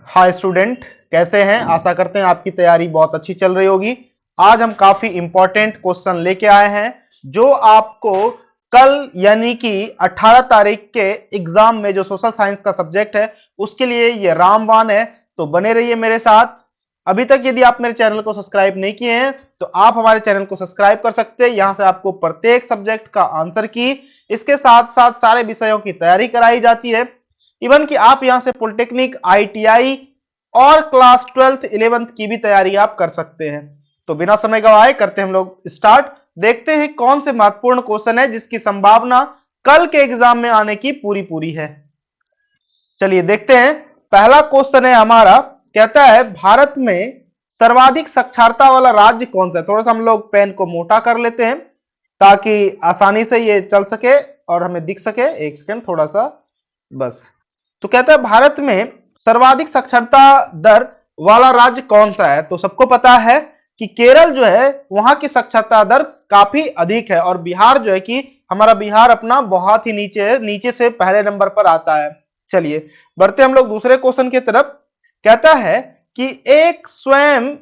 Hi student, कैसे हैं? आशा करते हैं आपकी तैयारी बहुत अच्छी चल रही होगी। आज हम काफी इंपॉर्टेंट क्वेश्चन लेके आए हैं जो आपको कल यानी कि 18 तारीख के एग्जाम में जो सोशल साइंस का सब्जेक्ट है उसके लिए ये रामबाण है। तो बने रहिए मेरे साथ। अभी तक यदि आप मेरे चैनल को सब्सक्राइब नहीं किए हैं तो आप हमारे चैनल को सब्सक्राइब कर सकते हैं। यहां से आपको प्रत्येक सब्जेक्ट का आंसर की, इसके साथ साथ सारे विषयों की तैयारी कराई जाती है। इवन कि आप यहां से पॉलिटेक्निक, आईटीआई और क्लास 12th 11th की भी तैयारी आप कर सकते हैं। तो बिना समय गवाए करते हैं हम लोग स्टार्ट। देखते हैं कौन से महत्वपूर्ण क्वेश्चन है जिसकी संभावना कल के एग्जाम में आने की पूरी पूरी है। चलिए देखते हैं। पहला क्वेश्चन है हमारा, कहता है भारत में सर्वाधिक साक्षरता वाला राज्य कौन सा है। थोड़ा सा हम लोग पेन को मोटा कर लेते हैं ताकि आसानी से ये चल सके और हमें दिख सके। एक सेकेंड, थोड़ा सा बस। तो कहता है भारत में सर्वाधिक साक्षरता दर वाला राज्य कौन सा है। तो सबको पता है कि केरल जो है वहां की साक्षरता दर काफी अधिक है और बिहार जो है कि हमारा बिहार अपना बहुत ही नीचे से पहले नंबर पर आता है। चलिए बढ़ते हम लोग दूसरे क्वेश्चन की तरफ। कहता है कि एक स्वयं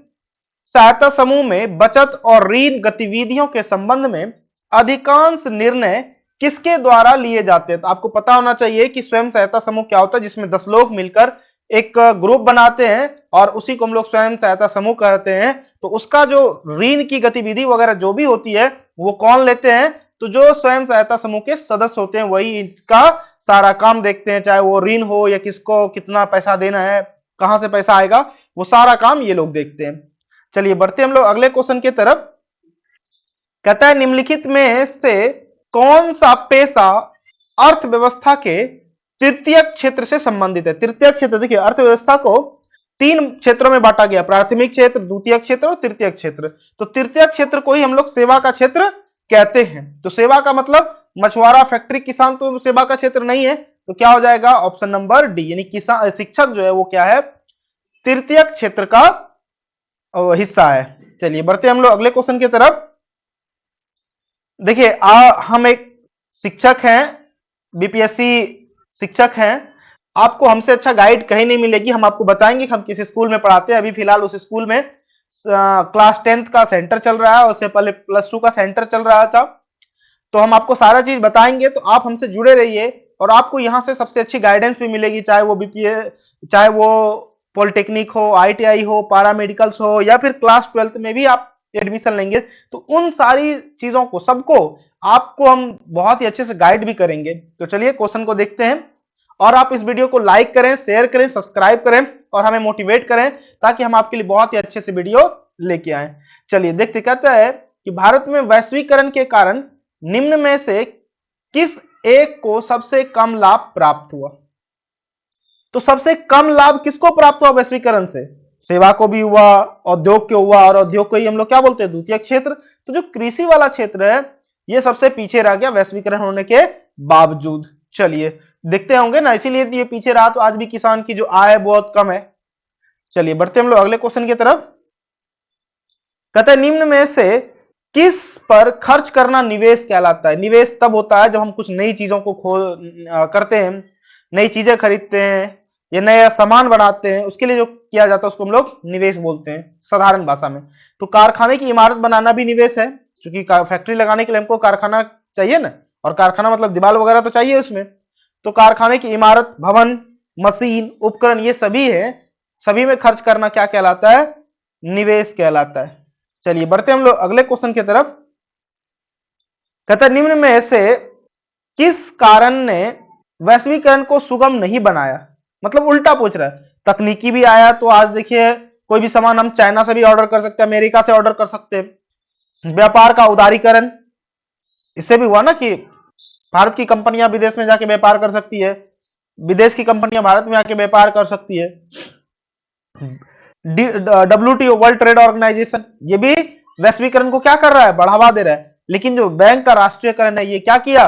सहायता समूह में बचत और ऋण गतिविधियों के संबंध में अधिकांश निर्णय किसके द्वारा लिए जाते हैं। तो आपको पता होना चाहिए कि स्वयं सहायता समूह क्या होता है, जिसमें 10 लोग मिलकर एक ग्रुप बनाते हैं और उसी को हम लोग स्वयं सहायता समूह कहते हैं। तो उसका जो ऋण की गतिविधि वगैरह जो भी होती है वो कौन लेते हैं, तो जो स्वयं सहायता समूह के सदस्य होते हैं वही इनका सारा काम देखते हैं, चाहे वो ऋण हो या किसको कितना पैसा देना है, कहां से पैसा आएगा, वो सारा काम ये लोग देखते हैं। चलिए बढ़ते हम लोग अगले क्वेश्चन की तरफ। कहता है निम्नलिखित में से कौन सा पेशा अर्थव्यवस्था के तृतीय क्षेत्र से संबंधित है। तृतीय क्षेत्र, देखिए अर्थव्यवस्था को 3 क्षेत्रों में बांटा गया, प्राथमिक क्षेत्र, द्वितीय क्षेत्र और तृतीय क्षेत्र। तो तृतीय क्षेत्र को ही हम लोग सेवा का क्षेत्र कहते हैं। तो सेवा का मतलब मछुआरा, फैक्ट्री, किसान तो सेवा का क्षेत्र नहीं है। तो क्या हो जाएगा, ऑप्शन नंबर डी, यानी किसान शिक्षक जो है वो क्या है, तृतीय क्षेत्र का हिस्सा है। चलिए बढ़ते हम लोग अगले क्वेश्चन की तरफ। देखिए हम एक शिक्षक हैं, बीपीएससी शिक्षक हैं। आपको हमसे अच्छा गाइड कहीं नहीं मिलेगी। हम आपको बताएंगे कि हम किस स्कूल में पढ़ाते हैं। अभी फिलहाल उस स्कूल में क्लास 10th का सेंटर चल रहा है, उससे पहले प्लस 2 का सेंटर चल रहा था। तो हम आपको सारा चीज बताएंगे, तो आप हमसे जुड़े रहिए और आपको यहाँ से सबसे अच्छी गाइडेंस भी मिलेगी, चाहे वो चाहे वो पॉलिटेक्निक हो, आईटीआई हो, पैरामेडिकल्स हो या फिर क्लास 12th में भी आप एडमिशन लेंगे तो उन सारी चीजों को सबको आपको हम बहुत ही अच्छे से गाइड भी करेंगे। तो चलिए क्वेश्चन को देखते हैं और आप इस वीडियो को लाइक करें, शेयर करें, सब्सक्राइब करें और हमें मोटिवेट करें ताकि हम आपके लिए बहुत ही अच्छे से वीडियो लेके आए। चलिए देखते, कहता है कि भारत में वैश्वीकरण के कारण निम्न में से किस एक को सबसे कम लाभ प्राप्त हुआ। तो सबसे कम लाभ किसको प्राप्त हुआ वैश्वीकरण से? सेवा को भी हुआ, उद्योग को हुआ, और उद्योग को ही हम लोग क्या बोलते हैं, द्वितीय क्षेत्र। तो जो कृषि वाला क्षेत्र है ये सबसे पीछे रह गया वैश्वीकरण होने के बावजूद। चलिए देखते होंगे ना, इसीलिए ये पीछे रहा। तो आज भी किसान की जो आय है बहुत कम है। चलिए बढ़ते हम लोग अगले क्वेश्चन की तरफ। कहते हैं निम्न में से किस पर खर्च करना निवेश कहलाता है। निवेश तब होता है जब हम कुछ नई चीजों को करते हैं, नई चीजें खरीदते हैं या नया सामान बनाते हैं, उसके लिए जो किया जाता है उसको हम लोग निवेश बोलते हैं साधारण भाषा में। तो कारखाने की इमारत बनाना भी निवेश है, क्योंकि फैक्ट्री लगाने के लिए हमको कारखाना चाहिए ना, और कारखाना मतलब दीवार वगैरह तो चाहिए उसमें। तो कारखाने की इमारत, भवन, मशीन, उपकरण, ये सभी है, सभी में खर्च करना क्या कहलाता है, निवेश कहलाता है। चलिए बढ़ते हम लोग अगले क्वेश्चन की तरफ। कहता है निम्न में से किस कारण ने वैश्वीकरण को सुगम नहीं बनाया। मतलब उल्टा पूछ रहा है। तकनीकी भी आया, तो आज देखिए कोई भी सामान हम चाइना से भी ऑर्डर कर सकते हैं, अमेरिका से ऑर्डर कर सकते हैं। व्यापार का उदारीकरण, इससे भी हुआ ना कि भारत की कंपनियां विदेश में जाके व्यापार कर सकती है, विदेश की कंपनियां भारत में आके व्यापार कर सकती है। WTO, वर्ल्ड ट्रेड ऑर्गेनाइजेशन, ये भी वैश्वीकरण को क्या कर रहा है, बढ़ावा दे रहा है। लेकिन जो बैंक का राष्ट्रीयकरण है ये क्या किया,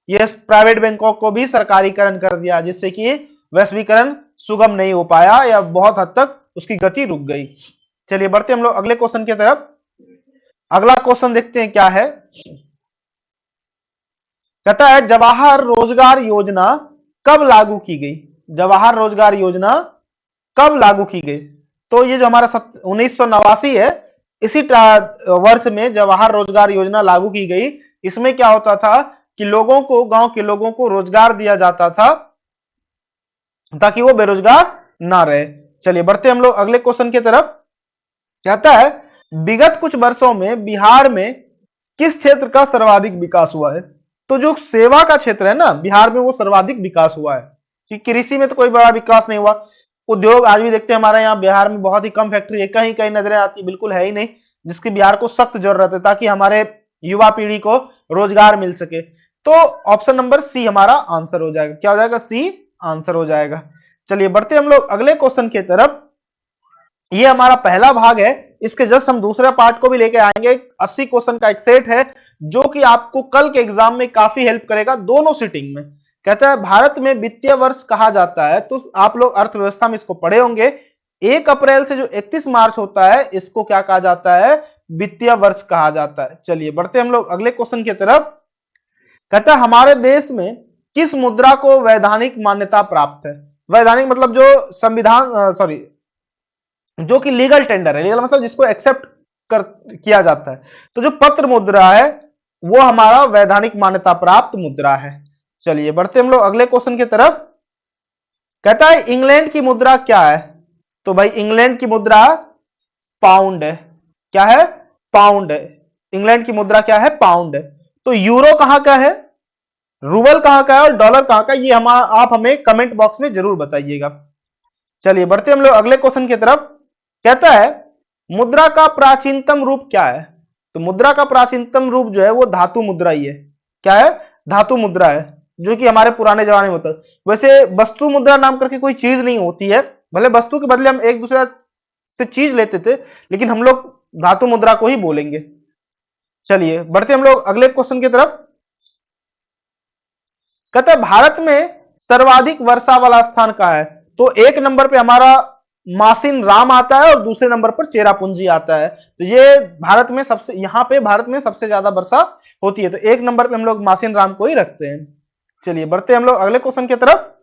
ये प्राइवेट बैंकों को भी सरकारीकरण कर दिया, जिससे कि वैश्वीकरण सुगम नहीं हो पाया या बहुत हद तक उसकी गति रुक गई। चलिए बढ़ते हम लोग अगले क्वेश्चन की तरफ। अगला क्वेश्चन देखते हैं क्या है। कहता है जवाहर रोजगार योजना कब लागू की गई। जवाहर रोजगार योजना कब लागू की गई? तो ये जो हमारा 1989 है, इसी वर्ष में जवाहर रोजगार योजना लागू की गई। इसमें क्या होता था कि लोगों को, गांव के लोगों को रोजगार दिया जाता था ताकि वो बेरोजगार ना रहे। चलिए बढ़ते हम लोग अगले क्वेश्चन की तरफ। कहता है विगत कुछ वर्षों में बिहार में किस क्षेत्र का सर्वाधिक विकास हुआ है? तो जो सेवा का क्षेत्र है ना, बिहार में वो सर्वाधिक विकास हुआ है, क्योंकि कृषि में तो कोई बड़ा विकास नहीं हुआ। उद्योग आज भी देखते हैं हमारे यहाँ बिहार में बहुत ही कम फैक्ट्री है, कहीं कहीं नजरें आती, बिल्कुल है ही नहीं, जिसकी बिहार को सख्त जरूरत है ताकि हमारे युवा पीढ़ी को रोजगार मिल सके। तो ऑप्शन नंबर सी हमारा आंसर हो जाएगा। क्या हो जाएगा? सी आंसर हो जाएगा। चलिए बढ़ते हम लोग अगले क्वेश्चन की तरफ। ये हमारा पहला भाग है, इसके जस्ट हम दूसरा पार्ट को भी लेके आएंगे। 80 क्वेश्चन का एक सेट है जो कि आपको कल के एग्जाम में काफी हेल्प करेगा दोनों सिटिंग में। कहता है भारत में वित्तीय वर्ष कहा जाता है, तो आप लोग अर्थव्यवस्था में इसको पढ़े होंगे। 1 अप्रैल से जो 31 मार्च होता है, इसको क्या कहा जाता है? वित्तीय वर्ष कहा जाता है। चलिए बढ़ते हम लोग अगले क्वेश्चन की तरफ। कहता है हमारे देश में किस मुद्रा को वैधानिक मान्यता प्राप्त है? वैधानिक मतलब जो संविधान, सॉरी, जो कि लीगल टेंडर है। लीगल मतलब जिसको एक्सेप्ट किया जाता है। तो जो पत्र मुद्रा है वो हमारा वैधानिक मान्यता प्राप्त मुद्रा है। चलिए बढ़ते हम लोग अगले क्वेश्चन की तरफ। कहता है इंग्लैंड की मुद्रा क्या है? तो भाई इंग्लैंड की मुद्रा पाउंड है। क्या है? पाउंड है। इंग्लैंड की मुद्रा क्या है? पाउंड है। तो यूरो कहां का है, रूबल कहां का है और डॉलर कहां का, ये आप हमें कमेंट बॉक्स में जरूर बताइएगा। चलिए बढ़ते हम लोग अगले क्वेश्चन की तरफ। कहता है मुद्रा का प्राचीनतम रूप क्या है? तो मुद्रा का प्राचीनतम रूप जो है वो धातु मुद्रा ही है। क्या है? धातु मुद्रा है, जो कि हमारे पुराने जमाने में होता है। वैसे वस्तु मुद्रा नाम करके कोई चीज नहीं होती है, भले वस्तु के बदले हम एक दूसरे से चीज लेते थे, लेकिन हम लोग धातु मुद्रा को ही बोलेंगे। चलिए बढ़ते हम लोग अगले क्वेश्चन की तरफ। कहते हैं भारत में सर्वाधिक वर्षा वाला स्थान कहाँ है? तो 1 नंबर पे हमारा मासिन राम आता है और दूसरे नंबर पर चेरापूंजी आता है। तो ये भारत में सबसे, यहाँ पे भारत में सबसे ज्यादा वर्षा होती है, तो 1 नंबर पे हम लोग मासिन राम को ही रखते हैं। चलिए बढ़ते हम लोग अगले क्वेश्चन की तरफ।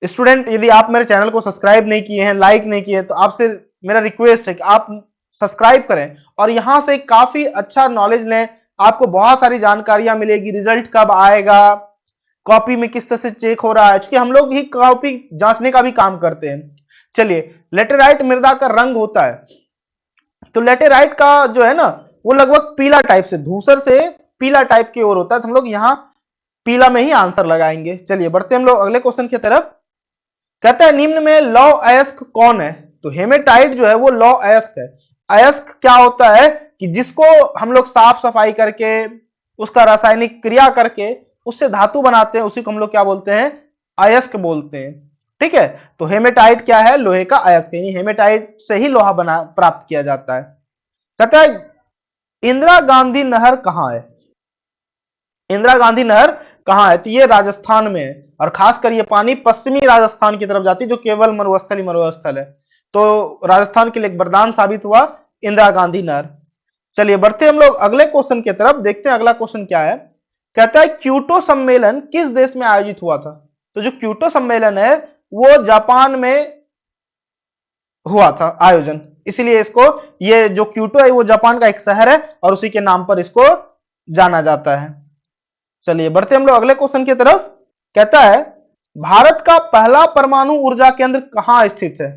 स्टूडेंट, यदि आप मेरे चैनल को सब्सक्राइब नहीं किए हैं, लाइक नहीं किए, तो आपसे मेरा रिक्वेस्ट है कि आप सब्सक्राइब करें और यहां से काफी अच्छा नॉलेज लें। आपको बहुत सारी जानकारियां मिलेगी, रिजल्ट कब आएगा, कॉपी में किस तरह से चेक हो रहा है, क्योंकि हम लोग ही कॉपी जांचने का भी काम करते हैं। चलिए, लेटेराइट मृदा का रंग होता है, तो लेटेराइट का जो है ना वो लगभग पीला टाइप से, धूसर से पीला टाइप की ओर होता है, तो हम लोग यहाँ पीला में ही आंसर लगाएंगे। चलिए बढ़ते हम लोग अगले क्वेश्चन की तरफ। कहता है निम्न में लौह अयस्क कौन है? तो हेमेटाइट जो है वो लौह अयस्क है। अयस्क क्या होता है कि जिसको हम लोग साफ सफाई करके, उसका रासायनिक क्रिया करके उससे धातु बनाते हैं, उसी को हम लोग क्या बोलते हैं? अयस्क बोलते हैं। ठीक है, तो हेमेटाइट क्या है? लोहे का अयस्क, यानी हेमेटाइट से ही लोहा बना प्राप्त किया जाता है। कहता है इंदिरा गांधी नहर कहां है? इंदिरा गांधी नहर कहां है? तो ये राजस्थान में है, और खासकर ये पानी पश्चिमी राजस्थान की तरफ जाती है, जो केवल मरुस्थल ही मरुस्थल है। तो राजस्थान के लिए एक वरदान साबित हुआ इंदिरा गांधी नहर। चलिए बढ़ते हम लोग अगले क्वेश्चन की तरफ, देखते हैं अगला क्वेश्चन क्या है। कहता है क्योटो सम्मेलन किस देश में आयोजित हुआ था? तो जो क्योटो सम्मेलन है वो जापान में हुआ था आयोजन, इसीलिए इसको, ये जो क्योटो है वो जापान का एक शहर है और उसी के नाम पर इसको जाना जाता है। चलिए बढ़ते हम लोग अगले क्वेश्चन की तरफ। कहता है भारत का पहला परमाणु ऊर्जा केंद्र कहां स्थित है?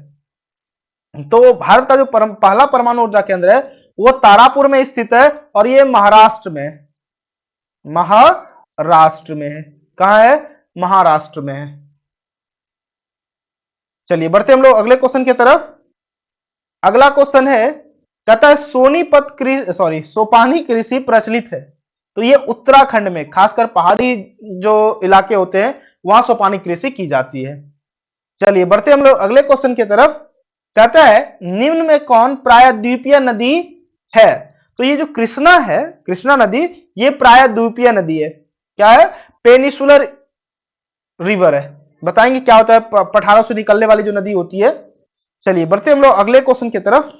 तो भारत का जो पहला परमाणु ऊर्जा केंद्र है वो तारापुर में स्थित है, और ये महाराष्ट्र में है। महाराष्ट्र में है। कहां है? महाराष्ट्र में है। चलिए बढ़ते हम लोग अगले क्वेश्चन की तरफ। अगला क्वेश्चन है, कहता है सोपानी कृषि प्रचलित है, तो ये उत्तराखंड में, खासकर पहाड़ी जो इलाके होते हैं वहां सोपानी कृषि की जाती है। चलिए बढ़ते हम लोग अगले क्वेश्चन की तरफ। कहता है निम्न में कौन प्रायद्वीपीय नदी है? तो ये जो कृष्णा है, कृष्णा नदी, ये प्रायद्वीपीय नदी है। क्या है? पेनिसुलर रिवर है। बताएंगे क्या होता है पठारों से निकलने वाली जो नदी होती है। चलिए बढ़ते हम लोग अगले क्वेश्चन की तरफ।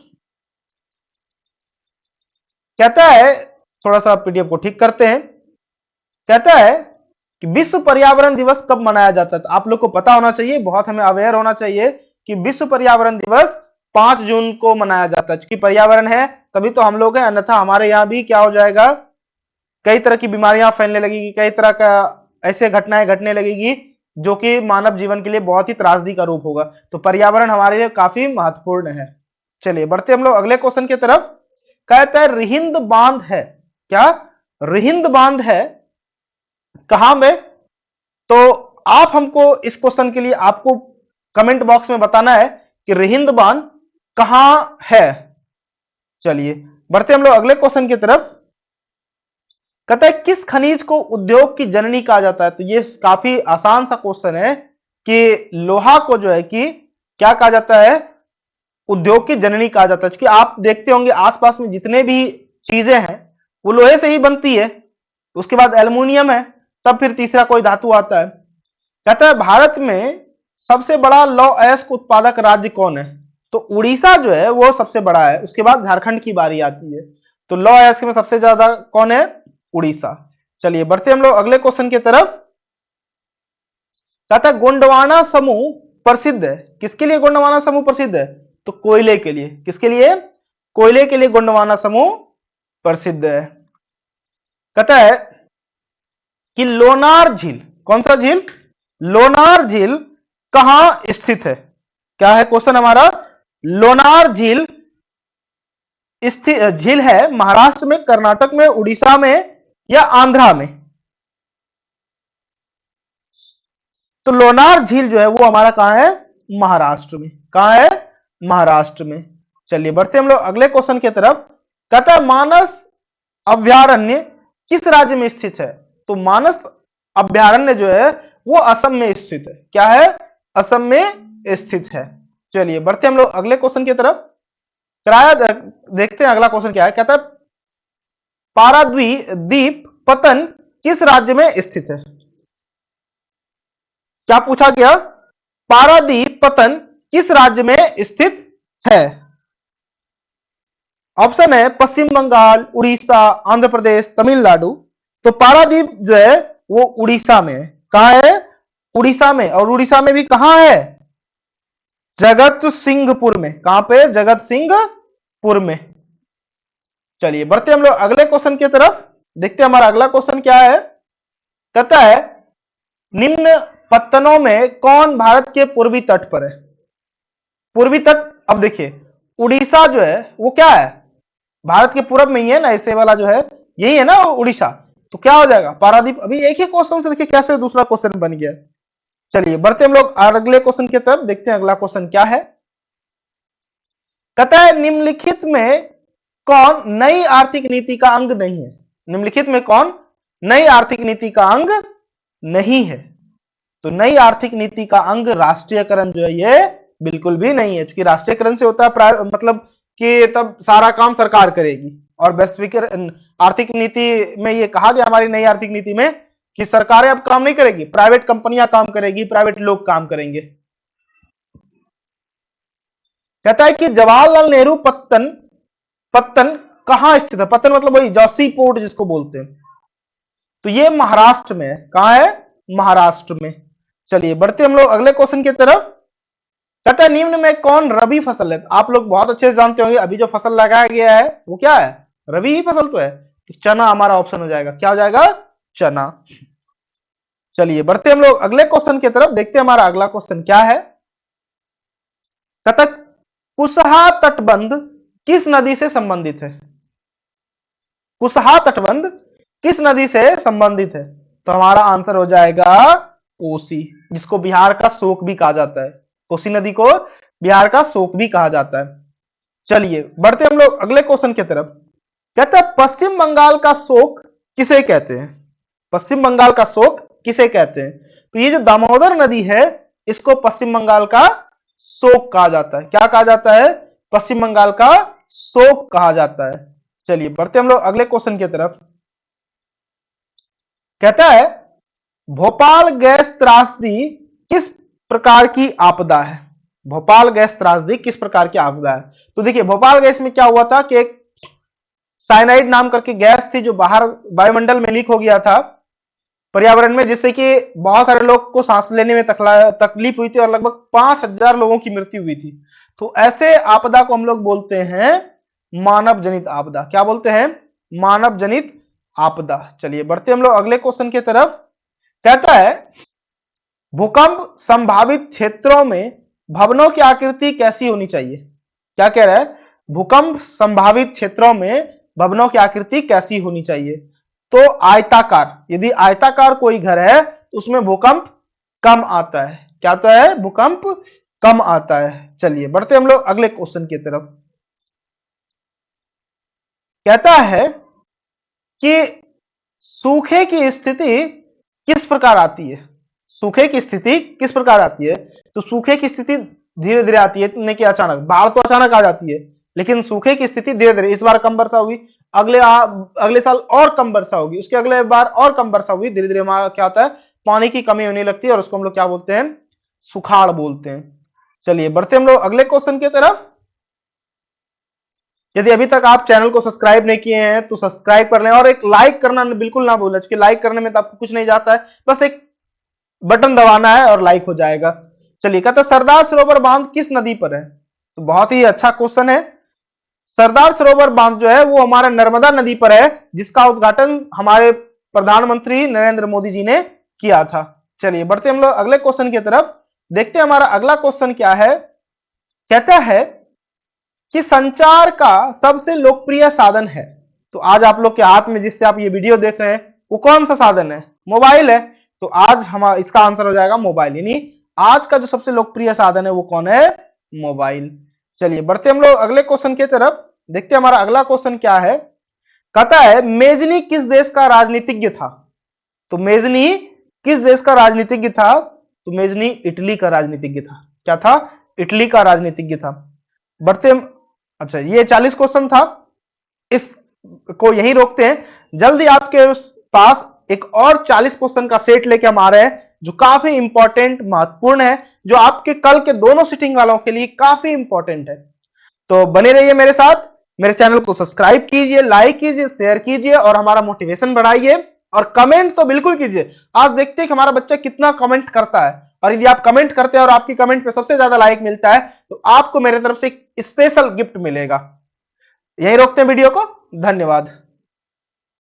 कहता है, थोड़ा सा पीडीएफ को ठीक करते हैं। कहता है कि विश्व पर्यावरण दिवस कब मनाया जाता है? तो आप लोग को पता होना चाहिए, बहुत हमें अवेयर होना चाहिए कि विश्व पर्यावरण दिवस 5 जून को मनाया जाता है। क्योंकि पर्यावरण है तभी तो हम लोग हैं, अन्यथा हमारे यहाँ भी क्या हो जाएगा, कई तरह की बीमारियां फैलने लगेगी, कई तरह का ऐसे घटनाएं घटने लगेगी जो कि मानव जीवन के लिए बहुत ही त्रासदी का रूप होगा। तो पर्यावरण हमारे लिए काफी महत्वपूर्ण है। चलिए बढ़ते हम लोग अगले क्वेश्चन की तरफ। कहता है रिहिंद बांध है, क्या रिहिंद बांध है कहां में? तो आप हमको इस क्वेश्चन के लिए आपको कमेंट बॉक्स में बताना है कि रिहिंद बांध कहां है। चलिए बढ़ते हम लोग अगले क्वेश्चन की तरफ। कहता है किस खनिज को उद्योग की जननी कहा जाता है? तो ये काफी आसान सा क्वेश्चन है कि लोहा को जो है कि क्या कहा जाता है, उद्योग की जननी कहा जाता है। क्योंकि आप देखते होंगे आसपास में जितने भी चीजें हैं वो लोहे से ही बनती है, उसके बाद एल्युमिनियम है, तब फिर तीसरा कोई धातु आता है। कहता है भारत में सबसे बड़ा लौह अयस्क उत्पादक राज्य कौन है? तो उड़ीसा जो है वो सबसे बड़ा है, उसके बाद झारखंड की बारी आती है। तो लौह अयस्क में सबसे ज्यादा कौन है? उड़ीसा। चलिए बढ़ते हम लोग अगले क्वेश्चन की तरफ। कहता है गोंडवाना समूह प्रसिद्ध है, किसके लिए गोंडवाना समूह प्रसिद्ध है? तो कोयले के लिए। किसके लिए? कोयले के लिए गोंडवाना समूह प्रसिद्ध है। कहता है कि लोनार झील, कौन सा झील? लोनार झील कहां स्थित है? क्या है क्वेश्चन हमारा? लोनार झील स्थित झील है महाराष्ट्र में, कर्नाटक में, उड़ीसा में या आंध्रा में? तो लोनार झील जो है वो हमारा कहां है? महाराष्ट्र में। कहां है? महाराष्ट्र में। चलिए बढ़ते हम लोग अगले क्वेश्चन की तरफ। कहता है मानस अभयारण्य किस राज्य में स्थित है? तो मानस अभयारण्य जो है वो असम में स्थित है। क्या है? असम में स्थित है। चलिए बढ़ते हम लोग अगले क्वेश्चन की तरफ। कराया देखते हैं अगला क्वेश्चन क्या है। कहता है पारादीप पतन किस राज्य में स्थित है? क्या पूछा गया? पारादीप पतन किस राज्य में स्थित है? ऑप्शन है पश्चिम बंगाल, उड़ीसा, आंध्र प्रदेश, तमिलनाडु। तो पारादीप जो है वो उड़ीसा में है। कहां है? उड़ीसा में। और उड़ीसा में भी कहां है? जगत सिंहपुर में। कहां पे? जगत सिंहपुर में। चलिए बढ़ते हम लोग अगले क्वेश्चन की तरफ। देखते हैं हमारा अगला क्वेश्चन क्या है। कहता है निम्न पत्तनों में कौन भारत के पूर्वी तट पर है? पूर्वी तट, अब देखिए उड़ीसा जो है वो क्या है? भारत के पूर्व में ही है ना, ऐसे वाला जो है यही है ना उड़ीसा। तो क्या हो जाएगा? पारादीप। अभी एक ही क्वेश्चन से देखिए कैसे दूसरा क्वेश्चन बन गया। चलिए बढ़ते हम लोग अगले क्वेश्चन की तरफ। देखते हैं अगला क्वेश्चन क्या है। कहता है निम्नलिखित में कौन नई आर्थिक नीति का अंग नहीं है? निम्नलिखित में कौन नई आर्थिक नीति का अंग नहीं है? तो नई आर्थिक नीति का अंग राष्ट्रीयकरण जो है ये बिल्कुल भी नहीं है। क्योंकि राष्ट्रीयकरण से होता है मतलब कि तब सारा काम सरकार करेगी, और वैश्विक आर्थिक नीति में ये कहा गया हमारी नई आर्थिक नीति में कि सरकारें अब काम नहीं करेगी, प्राइवेट कंपनियां काम करेगी, प्राइवेट लोग काम करेंगे। कहता है कि जवाहरलाल नेहरू पत्तन कहां स्थित है? पत्तन मतलब वही जॉसी पोर्ट जिसको बोलते हैं। तो ये महाराष्ट्र में है। कहां है? महाराष्ट्र में। चलिए बढ़ते हम लोग अगले क्वेश्चन की तरफ। कहता है निम्न में कौन रबी फसल है? आप लोग बहुत अच्छे से जानते होंगे अभी जो फसल लगाया गया है वो क्या है? रबी ही फसल तो है। तो चना हमारा ऑप्शन हो जाएगा। क्या हो जाएगा? चना। चलिए बढ़ते हम लोग अगले क्वेश्चन की तरफ। देखते हैं हमारा अगला क्वेश्चन क्या है। कहता कुशहा तटबंध किस नदी से संबंधित है? कुशहा तटबंध किस नदी से संबंधित है? तो हमारा आंसर हो जाएगा कोसी, जिसको बिहार का शोक भी कहा जाता है। कोसी नदी को बिहार का शोक भी कहा जाता है। चलिए बढ़ते हम लोग अगले क्वेश्चन की तरफ। कहता है पश्चिम बंगाल का शोक किसे कहते हैं? पश्चिम बंगाल का शोक किसे कहते हैं? तो ये जो दामोदर नदी है इसको पश्चिम बंगाल का शोक कहा जाता है। क्या कहा जाता है? पश्चिम बंगाल का शोक कहा जाता है। चलिए बढ़ते हम लोग अगले क्वेश्चन की तरफ। कहता है भोपाल गैस त्रासदी किस प्रकार की आपदा है? भोपाल गैस त्रासदी किस प्रकार की आपदा है? तो देखिए भोपाल गैस में क्या हुआ था कि एक साइनाइड नाम करके गैस थी जो बाहर वायुमंडल में लीक हो गया था। पर्यावरण में, जिससे कि बहुत सारे लोग को सांस लेने में तकलीफ हुई थी और लगभग 5000 लोगों की मृत्यु हुई थी। तो ऐसे आपदा को हम लोग बोलते हैं मानव जनित आपदा। क्या बोलते हैं? मानव जनित आपदा। चलिए बढ़ते हम लोग अगले क्वेश्चन की तरफ। कहता है भूकंप संभावित क्षेत्रों में भवनों की आकृति कैसी होनी चाहिए? क्या कह रहा है? भूकंप संभावित क्षेत्रों में भवनों की आकृति कैसी होनी चाहिए? तो आयताकार। यदि आयताकार कोई घर है तो उसमें भूकंप कम आता है। क्या आता है? भूकंप कम आता है। चलिए बढ़ते हम लोग अगले क्वेश्चन की तरफ। कहता है कि सूखे की स्थिति किस प्रकार आती है? सूखे की स्थिति किस प्रकार आती है? तो सूखे की स्थिति धीरे धीरे आती है, नहीं कि अचानक। बाढ़ तो अचानक आ जाती है, लेकिन सूखे की स्थिति धीरे धीरे। इस बार कम वर्षा हुई, अगले साल और कम वर्षा होगी, उसके अगले बार और कम वर्षा हुई, धीरे धीरे हमारा क्या होता है? पानी की कमी होने लगती है और उसको हम लोग क्या बोलते हैं? सुखाड़ बोलते हैं। चलिए बढ़ते हम लोग अगले क्वेश्चन की तरफ। यदि अभी तक आप चैनल को सब्सक्राइब नहीं किए हैं तो सब्सक्राइब कर लें और एक लाइक करना बिल्कुल ना भूलें, क्योंकि लाइक करने में तो आपको कुछ नहीं जाता है, बस एक बटन दबाना है और लाइक हो जाएगा। चलिए कहता है सरदार सरोवर बांध किस नदी पर है? तो बहुत ही अच्छा क्वेश्चन है। सरदार सरोवर बांध जो है वो हमारे नर्मदा नदी पर है, जिसका उद्घाटन हमारे प्रधानमंत्री नरेंद्र मोदी जी ने किया था। चलिए बढ़ते हम लोग अगले क्वेश्चन की तरफ। देखते हैं हमारा अगला क्वेश्चन क्या है। कहता है कि संचार का सबसे लोकप्रिय साधन है। तो आज आप लोग के हाथ में जिससे आप ये वीडियो देख रहे हैं वो कौन सा साधन है? मोबाइल है। तो आज हमारा इसका आंसर हो जाएगा मोबाइल। यानी आज का जो सबसे लोकप्रिय साधन है वो कौन है? मोबाइल। चलिए बढ़ते हम लोग अगले क्वेश्चन की तरफ। देखते हैं हमारा अगला क्वेश्चन क्या है। कहता है मेजनी किस देश का राजनीतिज्ञ था? तो मेजनी किस देश का राजनीतिज्ञ था? तो मेजनी इटली का राजनीतिज्ञ था। क्या था? इटली का राजनीतिज्ञ था। बढ़ते हम, अच्छा ये 40 क्वेश्चन था, इसको यहीं रोकते हैं। जल्दी आपके पास एक और 40 क्वेश्चन का सेट लेके हम आ रहे हैं, जो काफी इंपॉर्टेंट महत्वपूर्ण है, जो आपके कल के दोनों सिटिंग वालों के लिए काफी इंपॉर्टेंट है। तो बने रहिए मेरे साथ। मेरे चैनल को सब्सक्राइब कीजिए, लाइक कीजिए, शेयर कीजिए और हमारा मोटिवेशन बढ़ाइए। और कमेंट तो बिल्कुल कीजिए। आज देखते हैं कि हमारा बच्चा कितना कमेंट करता है, और यदि आप कमेंट करते हैं और आपकी कमेंट पे सबसे ज्यादा लाइक मिलता है तो आपको मेरे तरफ से एक स्पेशल गिफ्ट मिलेगा। यहीं रोकते हैं वीडियो को। धन्यवाद।